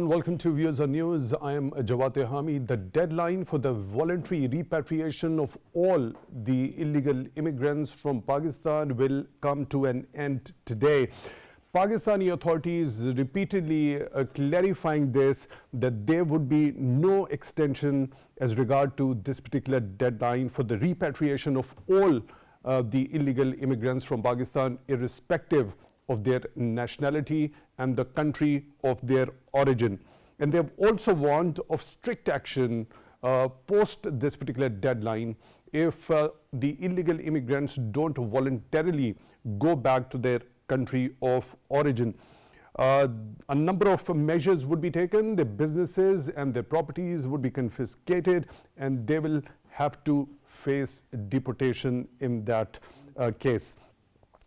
everyone, welcome to Viewers on News. I am Jawad Tehami. The deadline for the voluntary repatriation of all the illegal immigrants from Pakistan will come to an end today. Pakistani authorities repeatedly clarifying this, that there would be no extension as regard to this particular deadline for the repatriation of all the illegal immigrants from Pakistan, irrespective of their nationality and the country of their origin. And they have also warned of strict action post this particular deadline if the illegal immigrants don't voluntarily go back to their country of origin. A number of measures would be taken. Their businesses and their properties would be confiscated, and they will have to face deportation in that case.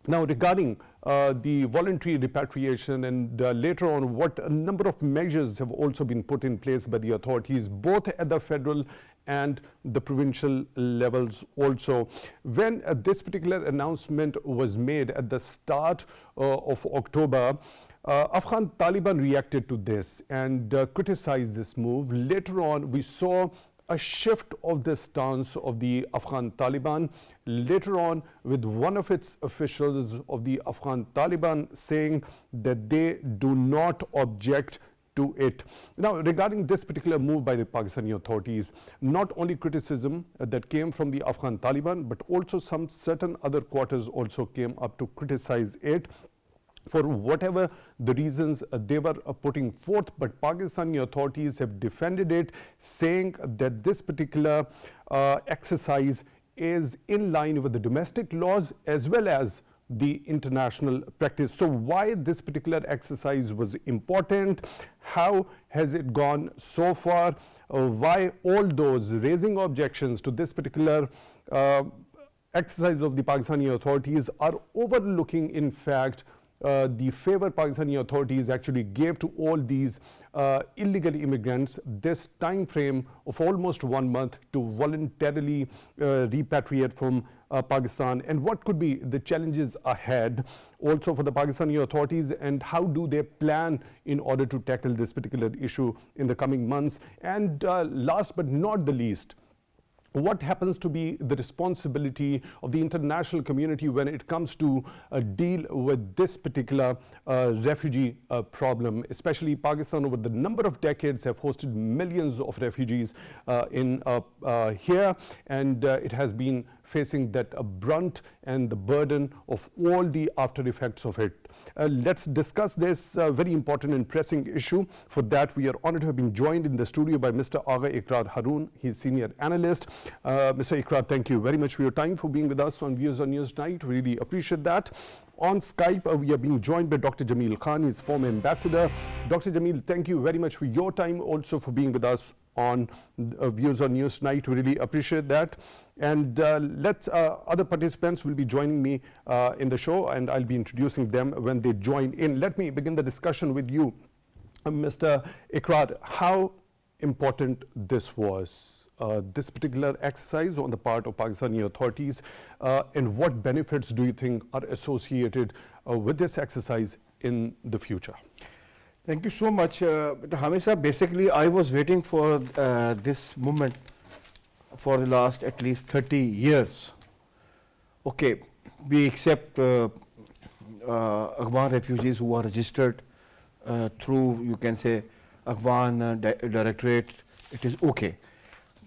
Now, regarding the voluntary repatriation and later on what a number of measures have also been put in place by the authorities, both at the federal and the provincial levels also. When this particular announcement was made at the start of October, Afghan Taliban reacted to this and criticized this move. Later on, we saw a shift of the stance of the Afghan Taliban. Later on, with one of its officials of the Afghan Taliban saying that they do not object to it. Now, regarding this particular move by the Pakistani authorities, not only criticism that came from the Afghan Taliban, but also some certain other quarters also came up to criticize it for whatever the reasons they were putting forth. But Pakistani authorities have defended it, saying that this particular exercise is in line with the domestic laws as well as the international practice. So why this particular exercise was important? How has it gone so far? Why all those raising objections to this particular exercise of the Pakistani authorities are overlooking, in fact, the favor Pakistani authorities actually gave to all these illegal immigrants, this time frame of almost 1 month to voluntarily repatriate from Pakistan, and what could be the challenges ahead also for the Pakistani authorities, and how do they plan in order to tackle this particular issue in the coming months. And last but not the least, what happens to be the responsibility of the international community when it comes to deal with this particular refugee problem, especially Pakistan over the number of decades have hosted millions of refugees in here, and it has been facing that brunt and the burden of all the after effects of it. Let's discuss this very important and pressing issue. For that, we are honored to have been joined in the studio by Mr. Agha Iqrar Haroon. He's senior analyst. Mr. Iqrar, thank you very much for your time, for being with us on Viewers on News Night. Really appreciate that. On Skype, we are being joined by Dr. Jamil Khan, his former ambassador. Dr. Jamil, thank you very much for your time, also for being with us on Viewers on News Night. We really appreciate that. And other participants will be joining me in the show, and I'll be introducing them when they join in. Let me begin the discussion with you, Mr. Iqrar. How important this was, this particular exercise on the part of Pakistani authorities, and what benefits do you think are associated with this exercise in the future? Thank you so much, Hamisa. Basically, I was waiting for this movement for the last at least 30 years. Okay, we accept Afghan refugees who are registered through, you can say, Afghan Directorate. It is okay.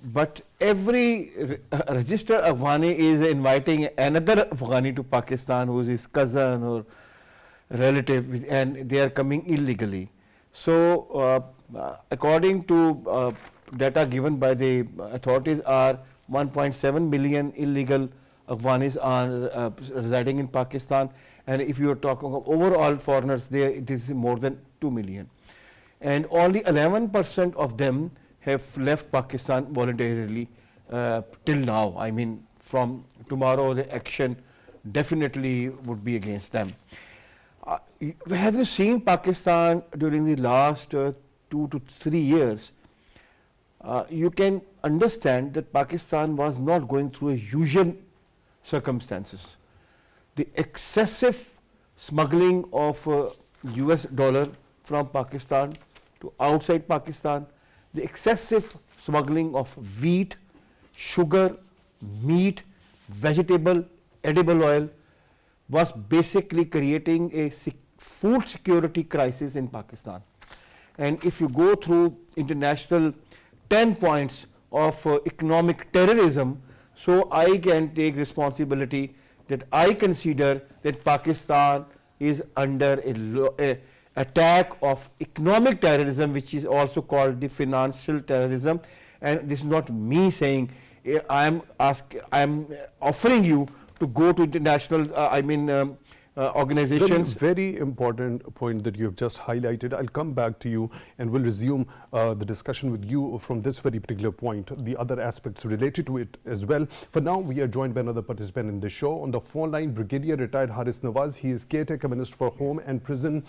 But every registered Afghani is inviting another Afghani to Pakistan who is his cousin or relative, and they are coming illegally. So, according to data given by the authorities, are 1.7 million illegal Afghanis are residing in Pakistan, and if you are talking of overall foreigners, it is more than 2 million. And only 11% of them have left Pakistan voluntarily till now. I mean, from tomorrow, the action definitely would be against them. Have you seen Pakistan during the last 2 to 3 years? You can understand that Pakistan was not going through a usual circumstances. The excessive smuggling of US dollar from Pakistan to outside Pakistan, the excessive smuggling of wheat, sugar, meat, vegetable, edible oil was basically creating a food security crisis in Pakistan. And if you go through international 10 points of economic terrorism, so I can take responsibility that I consider that Pakistan is under a attack of economic terrorism, which is also called the financial terrorism. And this is not me saying, I am offering you to go to international, organizations. Very important point that you have just highlighted. I'll come back to you and we'll resume the discussion with you from this very particular point, the other aspects related to it as well. For now, we are joined by another participant in the show. On the phone line, Brigadier Retired Haris Nawaz. He is Caretaker Minister for Home and Prison,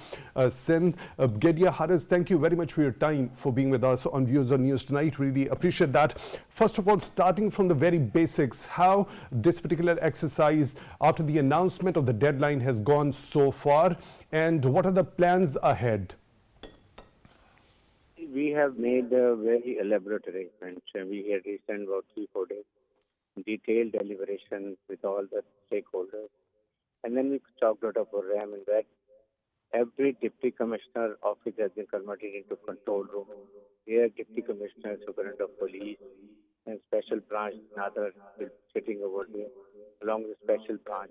Sindh. Brigadier Haris, thank you very much for your time, for being with us on Views on News tonight. Really appreciate that. First of all, starting from the very basics, how this particular exercise after the announcement of the deadline has gone so far, and what are the plans ahead? We have made a very elaborate arrangement. We had recent about 3-4 days, detailed deliberations with all the stakeholders. And then we chalked out a program in that every deputy commissioner office has been converted into control room. Here, deputy commissioner, superintendent of police, and special branch, another will be sitting over there, along with special branch.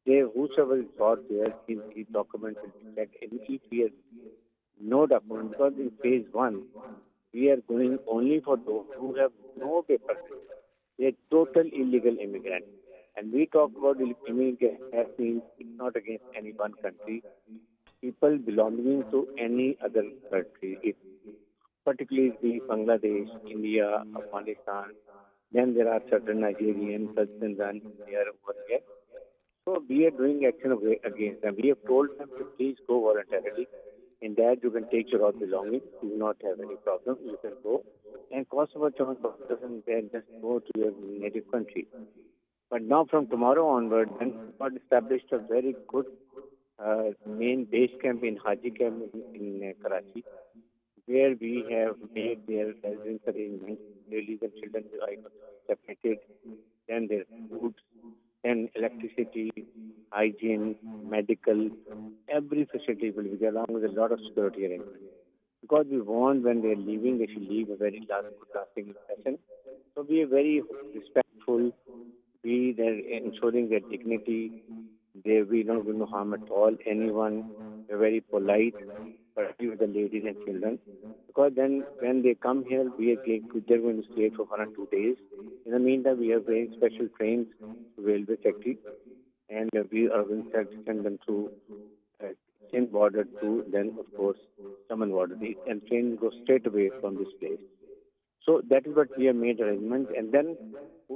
Whosoever is brought there, his document will be checked. And if he has no document, because in phase 1, we are going only for those who have no papers. They are total illegal immigrants. And we talk about immigrants as means it's not against any one country. People belonging to any other country, if particularly Bangladesh, India, Afghanistan, then there are certain Nigerians, Sindh, and they are over here. So we are doing action against them. We have told them to please go voluntarily. In that you can take your own belongings. You will not have any problem. You can go. And cost of a doesn't then just go to your native country. But now from tomorrow onward, then we established a very good main base camp in Haji camp in Karachi, where we have made their residence arrangements. Ladies and children are separated. Then there's food, then electricity, hygiene, medical, every facility will be there along with a lot of security arrangements. Because we want when they're leaving, they should leave a very lasting impression. So we are very respectful. We are ensuring their dignity. We don't going to harm at all anyone. We're very polite, particularly with the ladies and children. Because then when they come here, they're going to stay for 1 or 2 days. In the meantime, we have very special trains to railway factory, and we are going to send them to Sindh border to then, of course, Saman border. And train goes straight away from this place. So that is what we have made arrangements. And then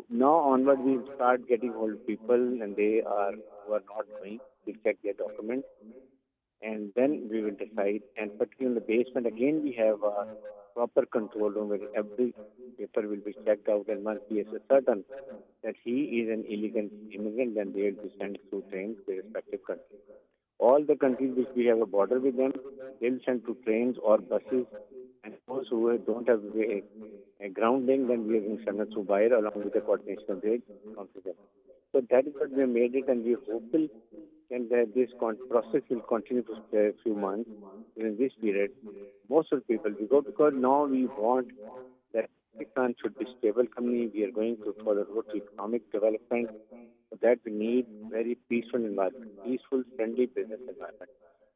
now onward, we start getting hold of people, and who are not going. We check their documents, and then we will decide. And particularly in the basement, again, we have a proper control room where every paper will be checked out, and once he is certain that he is an illegal immigrant, then they will be sent through trains to their respective countries. All the countries which we have a border with them, they will send to trains or buses, and those who don't have a grounding, then we are going to send them through wire along with the coordination of their countries. So that is what we have made it, and we are hopeful that this process will continue for a few months. During this period, most of the people will go, because now we want that Pakistan should be stable company. We are going for the road to economic development. For that, we need very peaceful environment, peaceful, friendly business environment.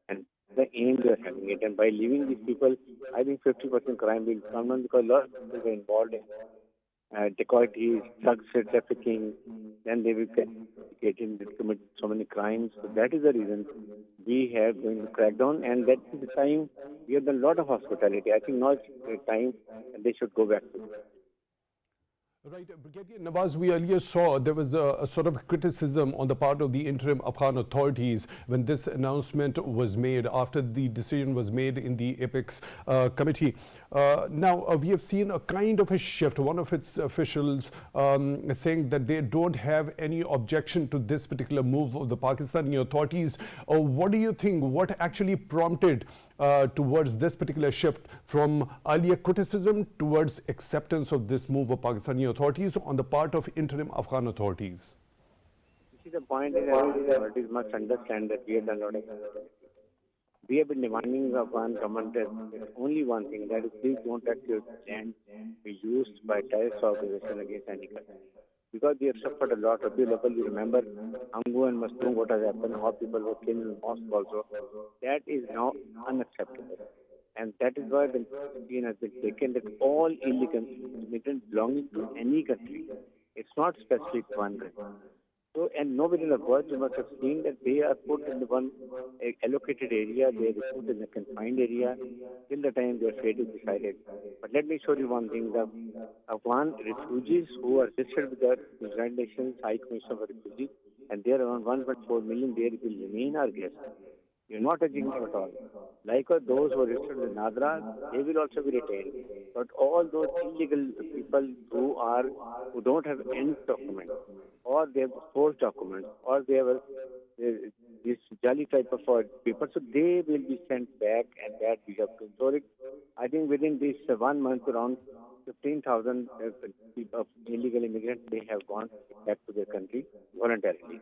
And the aim we are having it. And by leaving these people, I think 50% crime will come down, because a lot of people are involved in dacoities, drug trafficking, then they will commit so many crimes. So that is the reason we have going to crack down, and that is the time we have done a lot of hospitality. I think now it's the time and they should go back to it. Right, Brigadier Nawaz, we earlier saw there was a sort of criticism on the part of the interim Afghan authorities when this announcement was made, after the decision was made in the Apex committee. Now, we have seen a kind of a shift. One of its officials saying that they don't have any objection to this particular move of the Pakistani authorities. What do you think? What actually prompted towards this particular shift from earlier criticism towards acceptance of this move of Pakistani authorities on the part of interim Afghan authorities? You see, the point is that authorities must understand that we have done a lot of activities. We have been demanding the Afghan government that only one thing, that is, please don't let your land be used by terrorist organization against any country. Because we have suffered a lot of level. You remember Angu and Mastung, what has happened, how people were killed in the mosque also. That is now unacceptable. And that is why the decision has been taken that all illegal immigrants belonging to any country, it's not specific to one country. So, and nobody in the world, you must have seen that they are put in the one allocated area, they are put in a confined area till the time their fate is decided. But let me show you one thing. The Afghan refugees who are registered with the United Nations High Commission for Refugees, and they are around 1.4 million, they will remain our guests. You're not touching them at all. Likewise, those who are registered with Nadra, they will also be retained. But all those illegal people who don't have any document, or they have false documents, or they have this jolly type of people, so they will be sent back, and that we have to ensure it. I think within this 1 month, around 15,000 of illegal immigrants, they have gone back to their country voluntarily.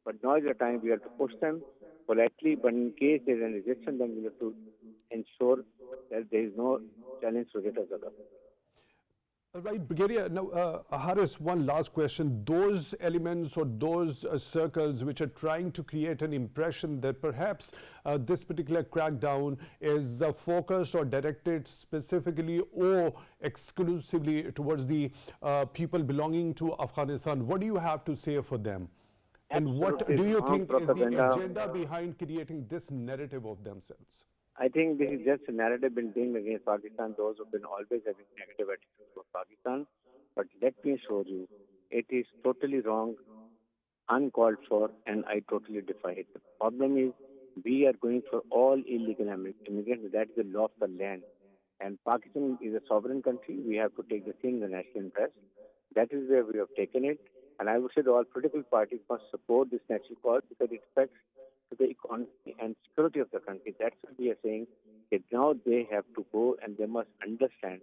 But now is the time we have to push them politely, but in case there is any rejection, then we have to ensure that there is no challenge to get us out. Right, Brigadier. Now, Haris, one last question. Those elements or those circles which are trying to create an impression that perhaps this particular crackdown is focused or directed specifically or exclusively towards the people belonging to Afghanistan, what do you have to say for them? And what do you think is the agenda behind creating this narrative of themselves? I think this is just a narrative building against Pakistan, those who have been always having negative attitude towards Pakistan. But let me assure you, it is totally wrong, uncalled for, and I totally defy it. The problem is, we are going for all illegal immigrants. That is the law of the land. And Pakistan is a sovereign country. We have to take the thing in the national interest. That is where we have taken it. And I would say that all political parties must support this national cause because it affects to the economy and security of the country. That's what we are saying. That now they have to go and they must understand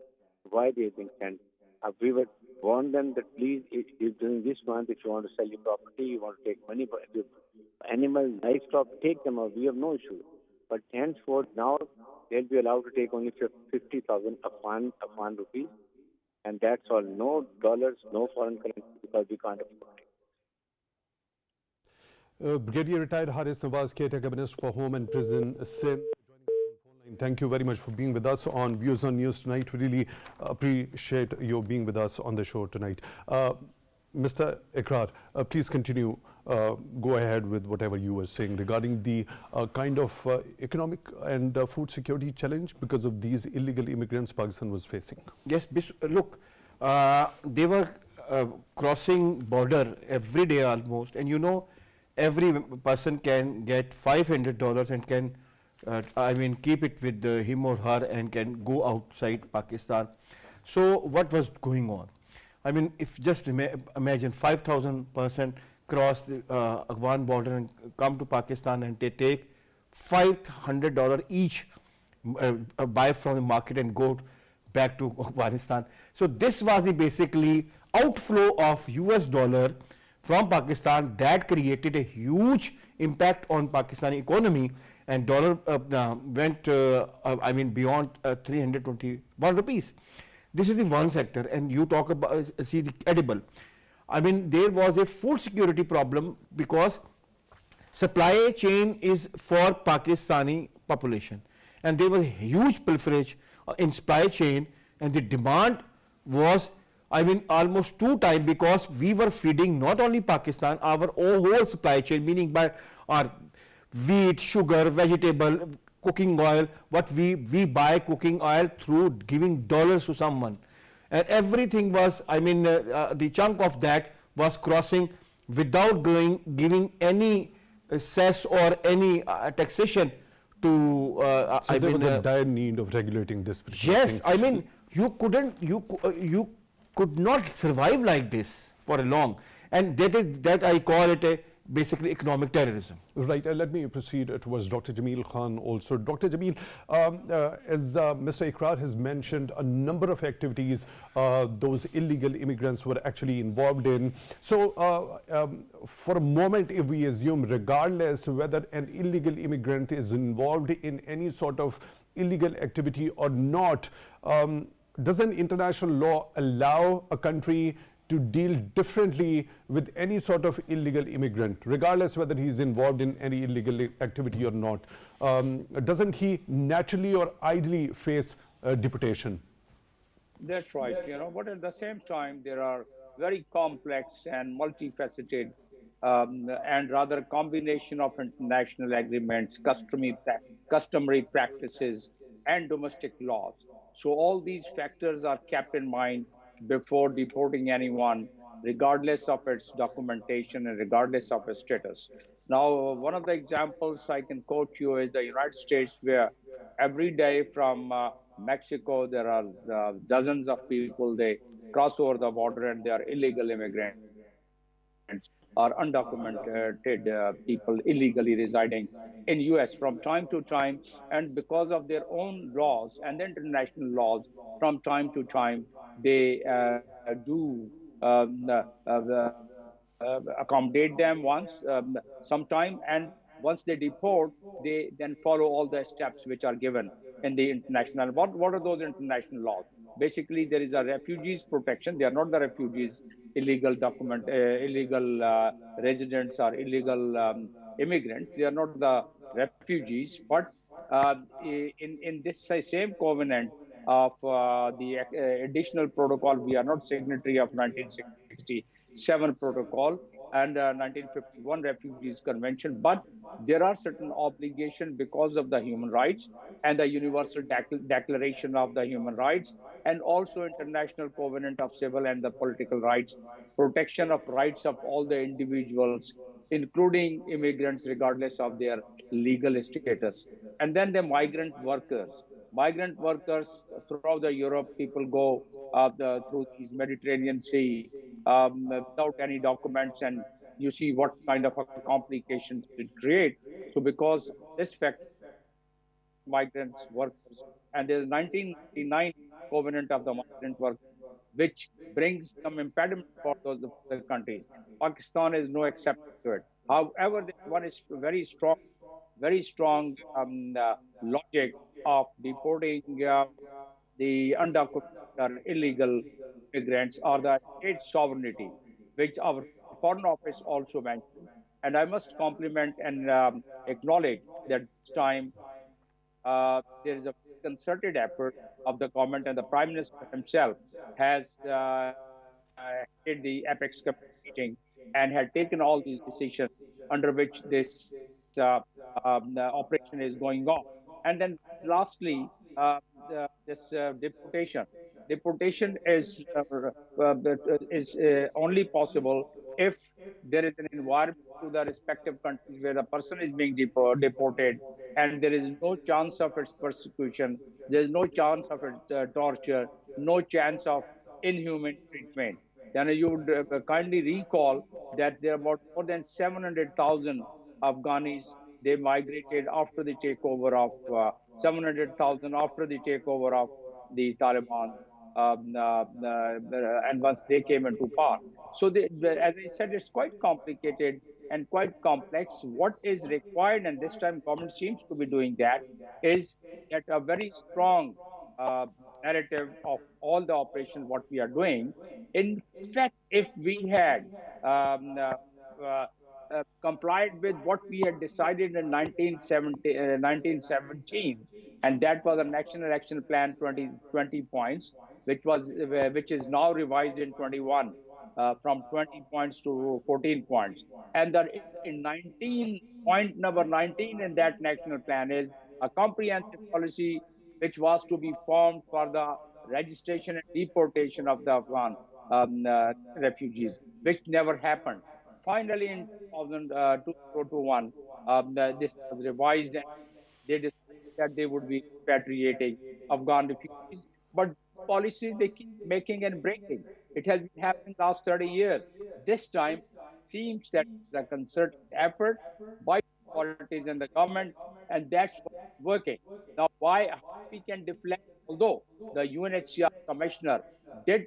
why they have been sent. We would warn them that please, if during this month, if you want to sell your property, you want to take money for animal, livestock, take them out. We have no issue. But henceforth, now they'll be allowed to take only 50,000 Afghan rupees. And that's all. No dollars, no foreign currency because we can't afford it. Brigadier Retired Haris Nawaz, Caretaker Minister for Home and Prison, Sindh. Thank you very much for being with us on Views on News tonight. We really appreciate your being with us on the show tonight. Mr. Iqrar, please continue. Go ahead with whatever you were saying regarding the kind of economic and food security challenge because of these illegal immigrants Pakistan was facing. Yes, look, they were crossing border every day almost, and you know, every person can get $500 and can keep it with him or her and can go outside Pakistan. So what was going on? I mean, if just imagine 5,000 person cross the Afghan border and come to Pakistan and they take $500 each, buy from the market and go back to Afghanistan. So this was the basically outflow of US dollar from Pakistan that created a huge impact on Pakistani economy, and dollar went beyond 321 rupees. This is the one sector, and you talk about see the edible. I mean, there was a food security problem because supply chain is for Pakistani population, and there was a huge pilferage in supply chain, and the demand was almost 2 times because we were feeding not only Pakistan, our whole supply chain, meaning by our wheat, sugar, vegetable, cooking oil, what we buy cooking oil through giving dollars to someone. And everything was, the chunk of that was crossing without giving any cess or any taxation to. So there was a dire need of regulating this. Yes, thing. You could not survive like this for a long, and that I call it a basically economic terrorism. Right, let me proceed towards Dr. Jamil Khan also. Dr. Jamil, as Mr. Iqrar has mentioned, a number of activities those illegal immigrants were actually involved in. So, for a moment, if we assume, regardless whether an illegal immigrant is involved in any sort of illegal activity or not, doesn't international law allow a country to deal differently with any sort of illegal immigrant, regardless whether he is involved in any illegal activity or not? Doesn't he naturally or ideally face deportation? That's right. But at the same time, there are very complex and multifaceted and rather combination of international agreements, customary practices, and domestic laws. So all these factors are kept in mind before deporting anyone, regardless of its documentation and regardless of its status. Now, one of the examples I can quote you is the United States, where every day from Mexico, there are dozens of people, they cross over the border and they are illegal immigrants or undocumented people illegally residing in US from time to time. And because of their own laws and the international laws, from time to time, they do accommodate them once, sometime, and once they deport, they then follow all the steps which are given in the international. What are those international laws? Basically, there is a refugees protection. They are not the refugees, illegal residents or illegal immigrants. They are not the refugees, but in this same covenant of the additional protocol, we are not signatory of 1967 protocol and 1951 Refugees Convention, but there are certain obligations because of the human rights and the Universal Declaration of the Human Rights, and also International Covenant of Civil and the Political Rights, protection of rights of all the individuals, including immigrants, regardless of their legal status. And then the migrant workers. Migrant workers throughout the Europe, people go through these Mediterranean Sea without any documents, and you see what kind of a complication it create. So because this factor, migrants workers, and there's 1999 Covenant of the Migrant Workers, which brings some impediment for those the countries. Pakistan is no exception to it. However, this one is very strong logic of deporting the undocumented or illegal immigrants or the state sovereignty, which our Foreign Office also mentioned. And I must compliment and acknowledge that this time there is a concerted effort of the government, and the Prime Minister himself has headed the Apex Committee meeting and had taken all these decisions under which this operation is going on. And then lastly, this deportation. Deportation is only possible if there is an environment to the respective countries where the person is being deported, and there is no chance of its persecution, there is no chance of its torture, no chance of inhuman treatment. Then you would kindly recall that there are about more than 700,000 Afghanis. They migrated after the takeover of 700,000 after the takeover of the Taliban, and once they came into power. So, as I said, it's quite complicated and quite complex. What is required, and this time government seems to be doing that, is that a very strong narrative of all the operations what we are doing. In fact, if we had complied with what we had decided in 1917, and that was a National Action Plan 20 points, which is now revised in 21 from 20 points to 14 points. And that in 19 point number 19 in that national plan is a comprehensive policy which was to be formed for the registration and deportation of the Afghan refugees, which never happened. Finally, in 2021, this was revised, and they decided that they would be repatriating Afghan refugees. But these policies they keep making and breaking. It has been happening last 30 years. This time, seems that it's a concerted effort by authorities and the government, and that's what's working. Now, how we can deflect, although the UNHCR commissioner did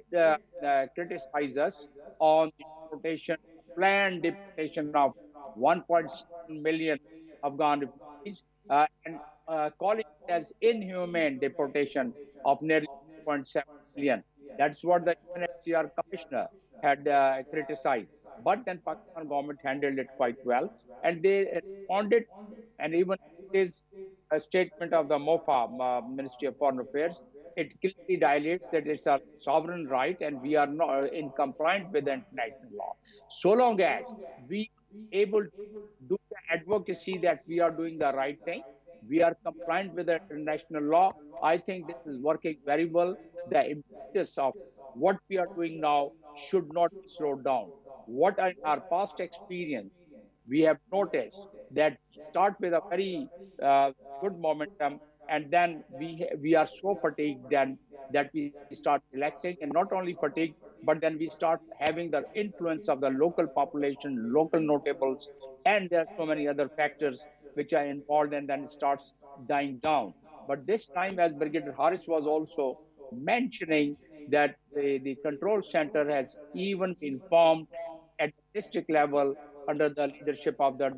criticize us on the deportation, planned deportation of 1.7 million Afghan refugees, and calling it as inhumane deportation of nearly 1.7 million. That's what the UNHCR commissioner had criticized. But then Pakistan government handled it quite well, and they responded, and even is a statement of the MOFA, Ministry of Foreign Affairs, it clearly dilates that it's a sovereign right and we are not in compliance with the international law. So long as we are able to do the advocacy that we are doing the right thing, we are compliant with the international law, I think this is working very well. The impetus of what we are doing now should not be slowed down. What in our past experience, we have noticed that we start with a very good momentum, and then we are so fatigued then that we start relaxing, and not only fatigued, but then we start having the influence of the local population, local notables, and there are so many other factors which are involved, and then it starts dying down. But this time, as Brigadier Harris was also mentioning, that the control center has even been formed at the district level under the leadership of the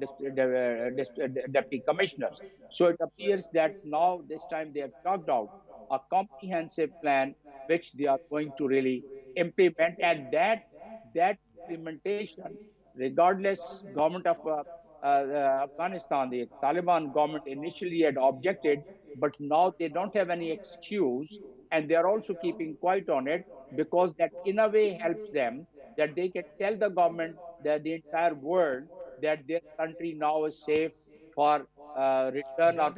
deputy commissioners. So it appears that now this time they have chalked out a comprehensive plan which they are going to really implement, and that implementation, regardless government of Afghanistan, the Taliban government initially had objected, but now they don't have any excuse, and they are also keeping quiet on it because that in a way helps them, that they can tell the government, that the entire world, that their country now is safe for return or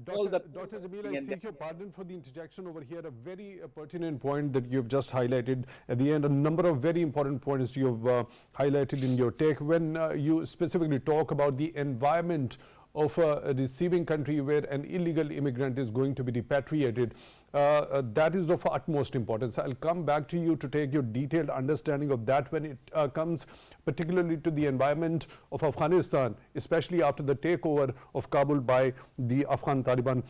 That is, all the Dr. Jamil, I and seek your pardon for the interjection over here. A very pertinent point that you've just highlighted at the end. A number of very important points you've highlighted in your take when you specifically talk about the environment of a receiving country where an illegal immigrant is going to be repatriated. That is of utmost importance. I'll come back to you to take your detailed understanding of that when it comes particularly to the environment of Afghanistan, especially after the takeover of Kabul by the Afghan Taliban.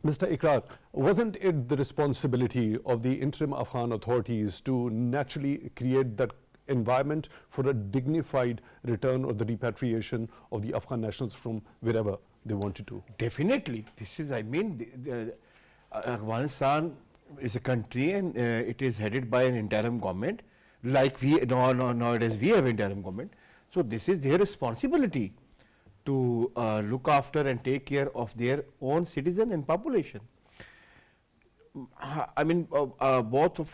Mr. Iqrar, wasn't it the responsibility of the interim Afghan authorities to naturally create that environment for a dignified return or the repatriation of the Afghan nationals from wherever they wanted to? Definitely. This is, I mean, Afghanistan is a country and it is headed by an interim government, like nowadays we have interim government. So this is their responsibility to look after and take care of their own citizen and population. I mean, both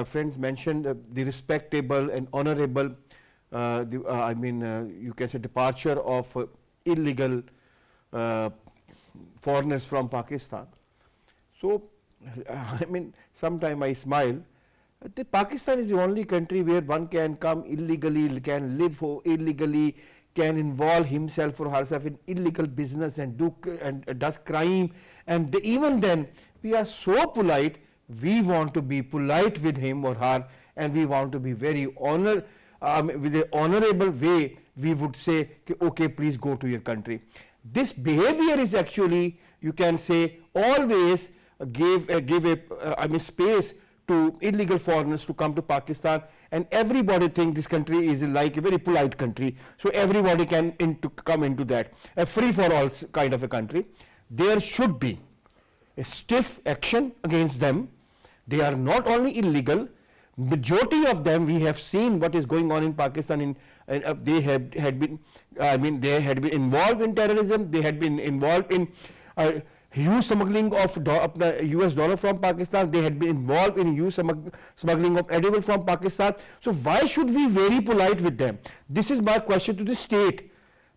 friends mentioned the respectable and honorable, you can say departure of illegal foreigners from Pakistan. So, I mean, sometimes I smile. Pakistan is the only country where one can come illegally, can live illegally, can involve himself or herself in illegal business and does crime, and even then we are so polite. We want to be polite with him or her, and we want to be very with an honorable way. We would say, okay, please go to your country. This behavior is actually, you can say, always give a space to illegal foreigners to come to Pakistan, and everybody thinks this country is like a very polite country, so everybody can come into that, a free for all kind of a country. There should be a stiff action against them. They are not only illegal, majority of them, we have seen what is going on in Pakistan. They had been involved in terrorism. They had been involved in huge smuggling of US dollar from Pakistan. They had been involved in huge smuggling of edible from Pakistan. So why should we be very polite with them? This is my question to the state.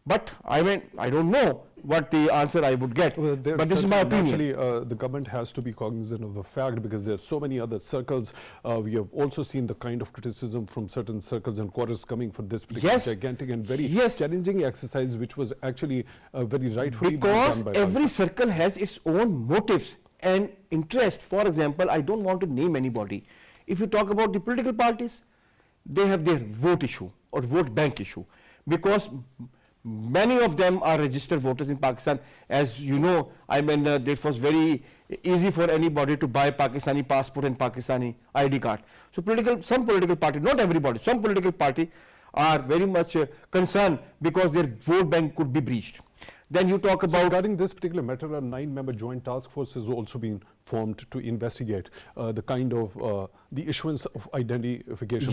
But I mean, I don't know what the answer I would get, but this is my opinion. Actually, the government has to be cognizant of the fact, because there are so many other circles. We have also seen the kind of criticism from certain circles and quarters coming for this particular gigantic and very challenging exercise, which was actually very rightfully because done by every circle has its own motives and interest. For example, I don't want to name anybody. If you talk about the political parties, they have their vote issue. or vote bank issue, because many of them are registered voters in Pakistan. As you know, I mean, it was very easy for anybody to buy Pakistani passport and Pakistani ID card. So some political party, not everybody, some political party are very much concerned because their vote bank could be breached. Then you talk about... So regarding this particular matter, a 9-member joint task force has also been formed to investigate the kind of the issuance of identification.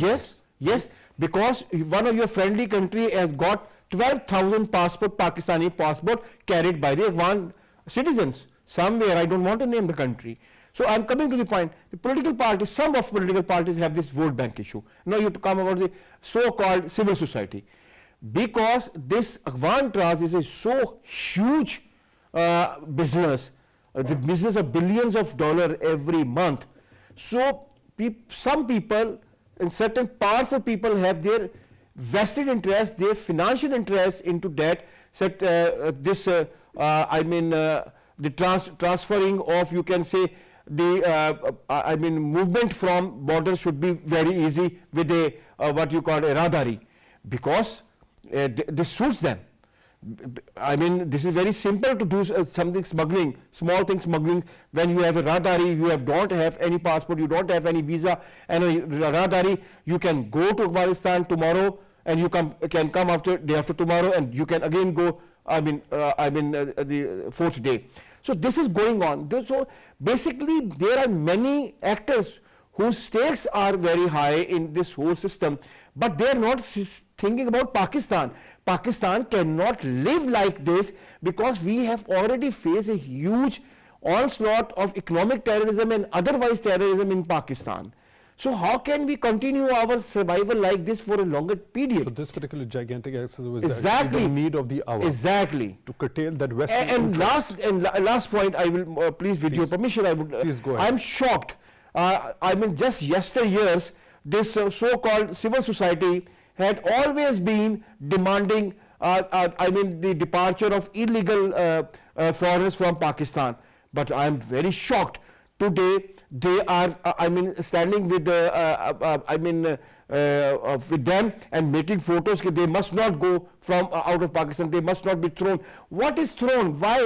Yes, because one of your friendly country has got 12,000 Pakistani passport carried by the Afghan citizens. Somewhere, I don't want to name the country. So I'm coming to the point, the political parties, some of political parties have this vote bank issue. Now you have to come about the so-called civil society. Because this Afghan trust is a so huge business, the business of billions of dollars every month. So some people and certain powerful people have their vested interest, their financial interest into that. The transferring of, you can say, the movement from borders should be very easy with a what you call a radari, because this suits them. I mean, this is very simple to do something smuggling, small thing smuggling. When you have a radari, you don't have any passport, you don't have any visa, and a radari, you can go to Afghanistan tomorrow, and you can come day after tomorrow, and you can again go. The fourth day. So this is going on. So basically, there are many actors whose stakes are very high in this whole system, but they are not thinking about Pakistan. Pakistan cannot live like this, because we have already faced a huge onslaught of economic terrorism and otherwise terrorism in Pakistan. So how can we continue our survival like this for a longer period? So this particular gigantic exercise was exactly the need of the hour. Exactly. To curtail that Western and last point, I will please, with your permission, I would. Please go ahead. I'm shocked. Just yesteryears, this so-called civil society had always been demanding, the departure of illegal foreigners from Pakistan. But I am very shocked. Today, they are, standing with, with them and making photos. They must not go from out of Pakistan. They must not be thrown. What is thrown? Why?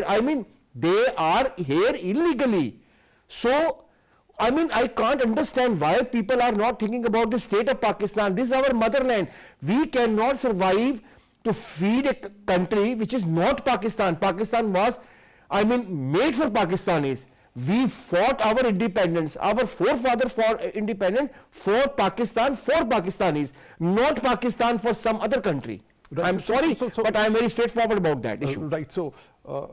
They are here illegally. So, I can't understand why people are not thinking about the state of Pakistan. This is our motherland. We cannot survive to feed a country which is not Pakistan. Pakistan was, made for Pakistanis. We fought our independence. Our forefathers fought independence for Pakistan, for Pakistanis, not Pakistan for some other country. Right. I'm sorry, but I'm very straightforward about that issue. Right. So,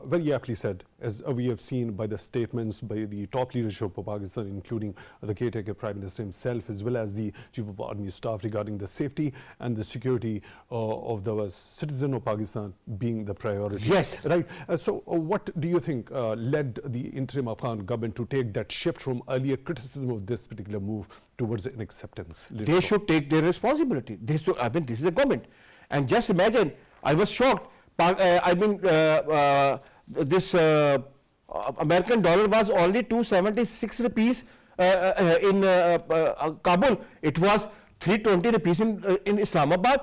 very aptly said, as we have seen by the statements by the top leadership of Pakistan, including the Caretaker Prime Minister himself, as well as the Chief of Army Staff, regarding the safety and the security of the citizen of Pakistan being the priority. Yes. Right. So, what do you think led the interim Afghan government to take that shift from earlier criticism of this particular move towards an acceptance? They should take their responsibility. This is the government. And just imagine, I was shocked. This American dollar was only 276 rupees in Kabul. It was 320 rupees in Islamabad.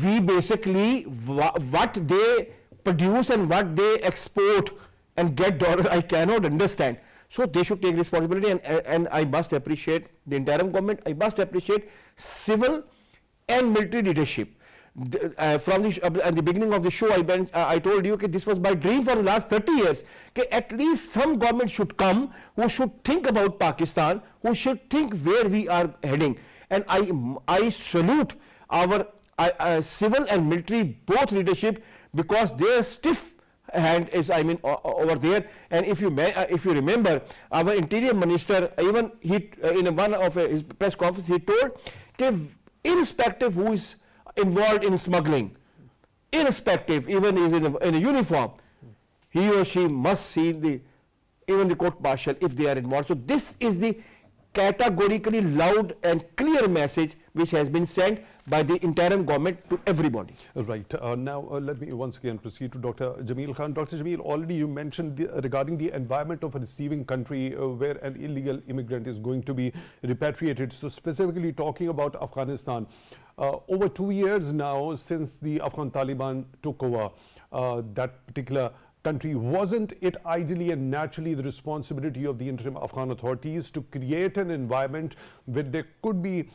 We basically, what they produce and what they export and get dollars, I cannot understand. So they should take responsibility, and I must appreciate the interim government. I must appreciate civil and military leadership. From at the beginning of the show, I told you this was my dream for the last 30 years. At least some government should come who should think about Pakistan, who should think where we are heading. And I salute our civil and military both leadership, because their stiff hand is over there. And if you remember, our interior minister, even he in one of his press conference, he told that irrespective who is involved in smuggling, irrespective, even is in a uniform, he or she must see even the court martial if they are involved. So this is the categorically loud and clear message which has been sent by the interim government to everybody. Right. Now, let me once again proceed to Dr. Jamil Khan. Dr. Jamil, already you mentioned regarding the environment of a receiving country where an illegal immigrant is going to be repatriated. So specifically talking about Afghanistan, over 2 years now since the Afghan Taliban took over that particular country, wasn't it ideally and naturally the responsibility of the interim Afghan authorities to create an environment where there could be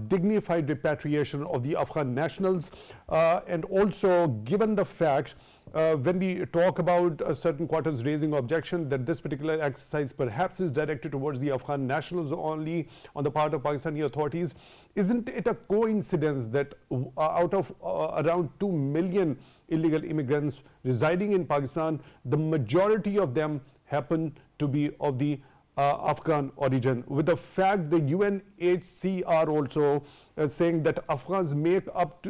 dignified repatriation of the Afghan nationals, and also given the fact when we talk about certain quarters raising objection that this particular exercise perhaps is directed towards the Afghan nationals only on the part of Pakistani authorities, isn't it a coincidence that out of around 2 million illegal immigrants residing in Pakistan, the majority of them happen to be of the Afghan origin, with the fact the UNHCR also saying that Afghans make up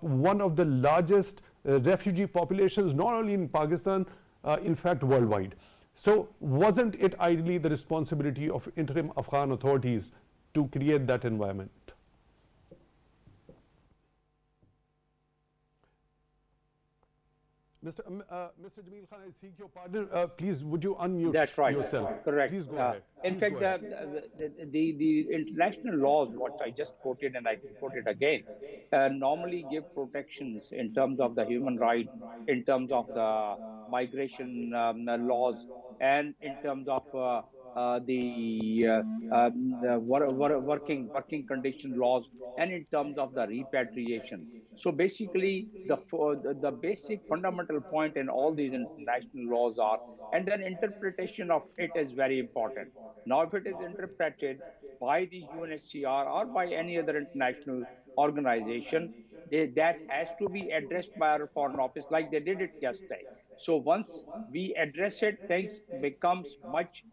one of the largest refugee populations, not only in Pakistan, in fact worldwide. So wasn't it ideally the responsibility of interim Afghan authorities to create that environment? Mr. Jamil Khan, I seek your pardon. Please, would you unmute That's right. yourself? Correct. Please go ahead. In fact, the international laws, what I just quoted and I can quote it again, normally give protections in terms of the human right, in terms of the migration laws, and in terms of the working condition laws, and in terms of the repatriation. So basically, the basic fundamental point in all these international laws are, and then interpretation of it is very important. Now, if it is interpreted by the UNHCR or by any other international organization, that has to be addressed by our foreign office, like they did it yesterday. So once we address it, things becomes much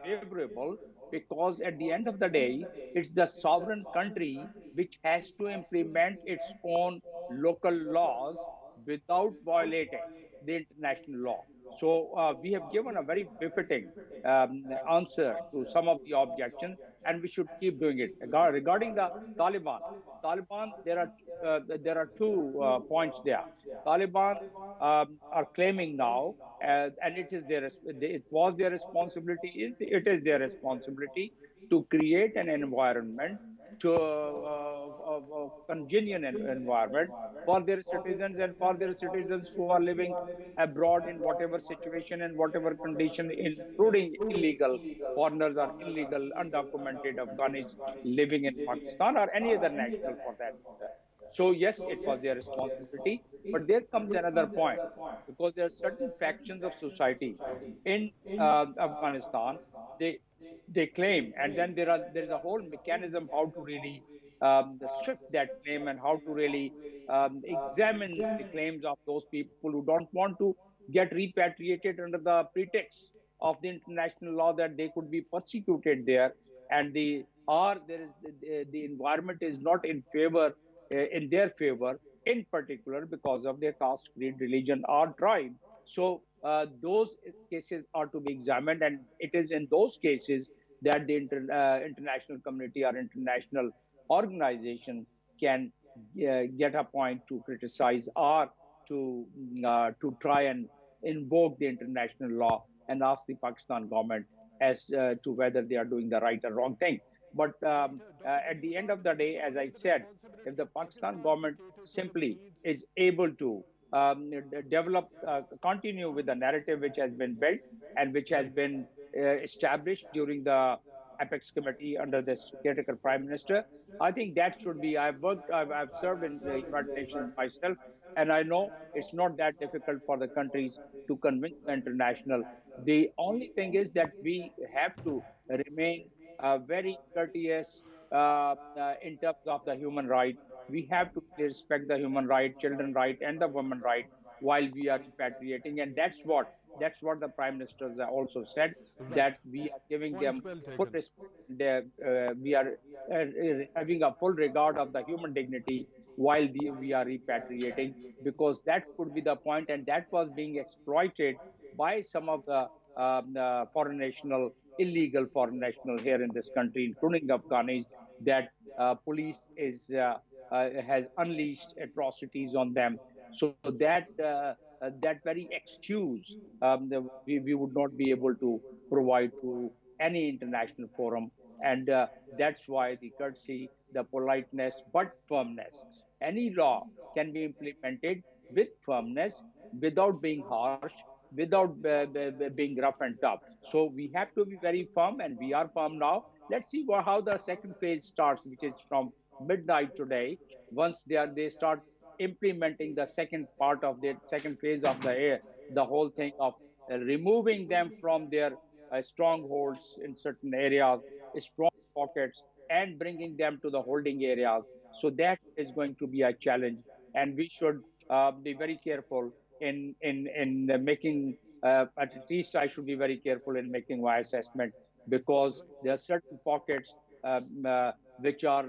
favorable, because at the end of the day, it's the sovereign country which has to implement its own local laws without violating the international law. So we have given a very befitting answer to some of the objections, and we should keep doing it. Regarding the Taliban, there are two points there. Taliban are claiming now, and it was their responsibility. It is their responsibility to create an environment, to a congenial environment for their citizens, and for their citizens who are living abroad in whatever situation and whatever condition, including illegal foreigners or illegal undocumented Afghans living in Pakistan, or any other national for that matter. So yes, it was their responsibility, but there comes another point, because there are certain factions of society in Afghanistan. They they claim, and then there is a whole mechanism how to really shift that claim, and how to really examine the claims of those people who don't want to get repatriated under the pretext of the international law that they could be persecuted there, and there is the environment is not in favor, in their favor, in particular because of their caste, creed, religion, or tribe. So those cases are to be examined, and it is in those cases that the international community or international organization can get a point to criticize, or to try and invoke the international law and ask the Pakistan government as to whether they are doing the right or wrong thing. But at the end of the day, as I said, if the Pakistan government simply is able to develop, continue with the narrative which has been built and which has been established during the Apex Committee under this Caretaker Prime Minister, I think that should be. I've served in the United Nations myself, and I know it's not that difficult for the countries to convince the international. The only thing is that we have to remain very courteous in terms of the human right. We have to respect the human right, children right, and the women right while we are repatriating, and that's what the prime ministers also said, Right. that we are giving Point them well full taken. respect. We are having a full regard of the human dignity while we are repatriating, because that could be the point, and that was being exploited by some of the foreign national, illegal foreign national here in this country, including Afghanis, that police has unleashed atrocities on them. So that very excuse we would not be able to provide to any international forum, and that's why the courtesy, the politeness, but firmness. Any law can be implemented with firmness, without being harsh, without being rough and tough. So we have to be very firm, and we are firm now. Let's see how the second phase starts, which is from midnight today. Once they start implementing the second part of the second phase of the whole thing of removing them from their strongholds in certain areas, strong pockets, and bringing them to the holding areas. So that is going to be a challenge, and we should be very careful in making. At least I should be very careful in making my assessment, because there are certain pockets which are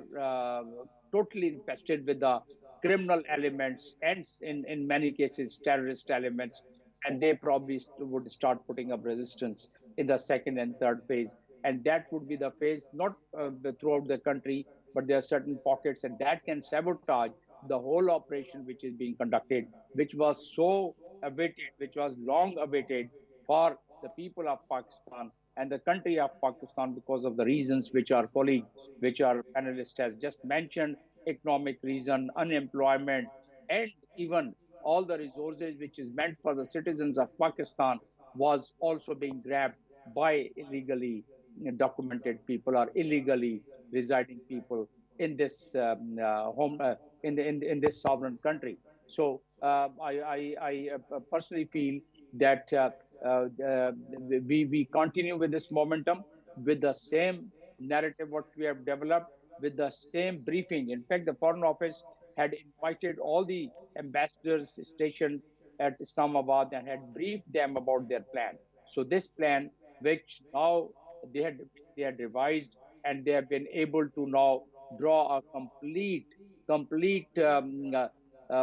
totally infested with the criminal elements, and in many cases terrorist elements, and they probably would start putting up resistance in the second and third phase. And that would be the phase, not throughout the country, but there are certain pockets, and that can sabotage the whole operation which is being conducted, which was so awaited, which was long awaited for the people of Pakistan and the country of Pakistan, because of the reasons which our colleague, which our panelist has just mentioned: economic reason, unemployment, and even all the resources which is meant for the citizens of Pakistan was also being grabbed by illegally documented people or illegally residing people in this home in this sovereign country. So I personally feel that we continue with this momentum, with the same narrative what we have developed, with the same briefing. In fact, the Foreign Office had invited all the ambassadors stationed at Islamabad and had briefed them about their plan. So this plan, which now they had they had revised, and they have been able to now draw a complete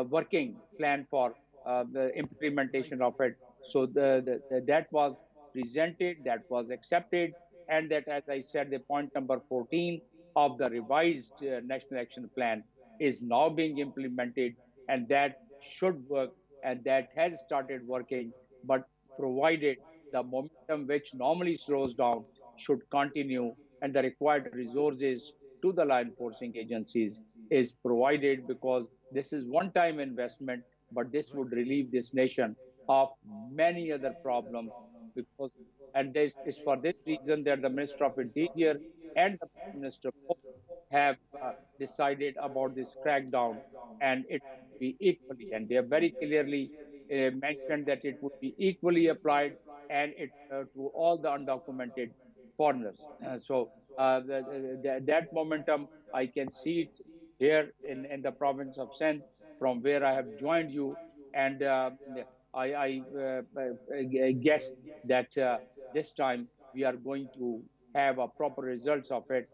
working plan for the implementation of it. So that was presented, that was accepted, and that, as I said, the point number 14 of the revised National Action Plan is now being implemented, and that should work, and that has started working. But provided the momentum, which normally slows down, should continue, and the required resources to the law enforcing agencies is provided, because this is one-time investment, but this would relieve this nation of many other problems. Because, and this is for this reason that the Minister of Interior and the Prime Minister both have decided about this crackdown, and it would be equally, and they have very clearly mentioned that it would be equally applied, and it to all the undocumented foreigners. That momentum, I can see it here in the province of Sindh, from where I have joined you, and I guess that this time we are going to have a proper results of it,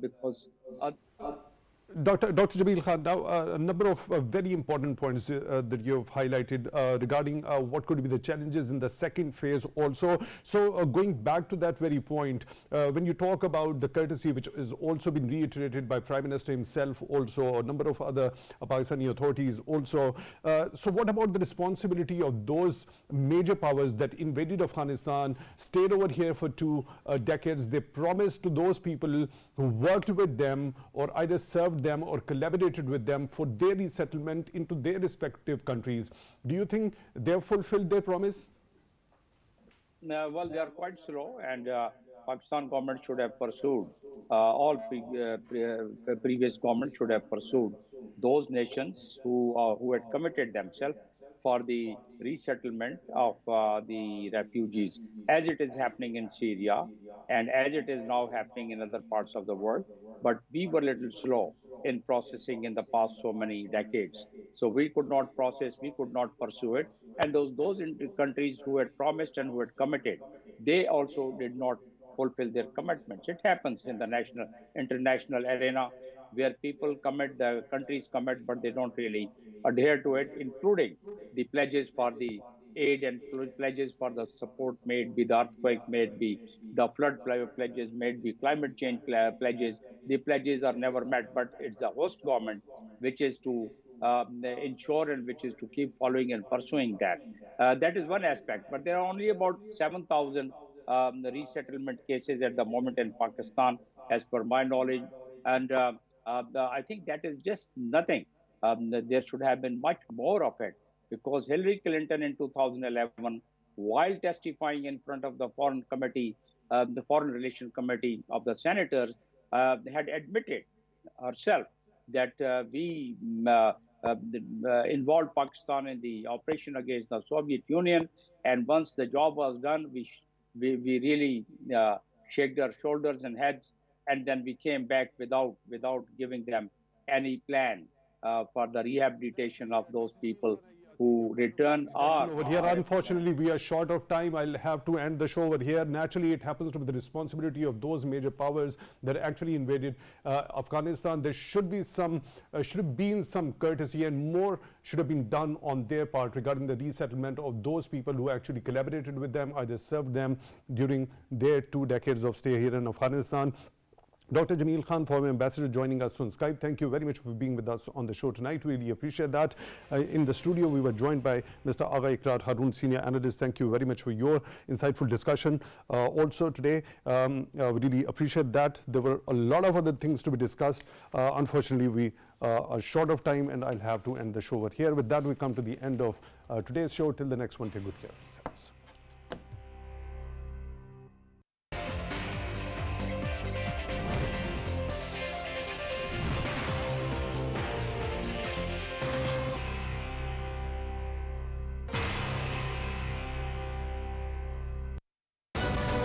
because uh, Dr. Jamil Khan, now a number of very important points that you have highlighted regarding what could be the challenges in the second phase also. So going back to that very point, when you talk about the courtesy, which has also been reiterated by Prime Minister himself, also a number of other Pakistani authorities also. So what about the responsibility of those major powers that invaded Afghanistan, stayed over here for 2 decades? They promised to those people who worked with them or either served them or collaborated with them for their resettlement into their respective countries. Do you think they have fulfilled their promise? well, they are quite slow, and Pakistan government should have pursued. All previous government should have pursued those nations who had committed themselves for the resettlement of the refugees, as it is happening in Syria, and as it is now happening in other parts of the world. But we were a little slow in processing in the past so many decades. So we could not process, we could not pursue it. And those countries who had promised and who had committed, they also did not fulfill their commitments. It happens in the national, international arena, where people commit, the countries commit, but they don't really adhere to it, including the pledges for the aid and pledges for the support, may it be the earthquake, may it be the flood pledges, may it be climate change pledges. The pledges are never met, but it's the host government which is to ensure and which is to keep following and pursuing that. That is one aspect, but there are only about 7,000 resettlement cases at the moment in Pakistan, as per my knowledge. And I think that is just nothing. There should have been much more of it, because Hillary Clinton in 2011, while testifying in front of the Foreign Relations Committee of the senators, had admitted herself that we involved Pakistan in the operation against the Soviet Union, and once the job was done, we really shaked our shoulders and heads, and then we came back without giving them any plan for the rehabilitation of those people who return or Over here, unfortunately, we are short of time. I'll have to end the show over here. Naturally, it happens to be the responsibility of those major powers that actually invaded Afghanistan. There should be should have been some courtesy, and more should have been done on their part regarding the resettlement of those people who actually collaborated with them, either served them during their 2 decades of stay here in Afghanistan. Dr. Jamil Khan, former ambassador, joining us on Skype. Thank you very much for being with us on the show tonight. Really appreciate that. In the studio, we were joined by Mr. Agha, Iqrar, Haroon, senior analyst. Thank you very much for your insightful discussion. Also today, we really appreciate that. There were a lot of other things to be discussed. Unfortunately, we are short of time, and I'll have to end the show over here. With that, we come to the end of today's show. Till the next one, take good care of yourselves.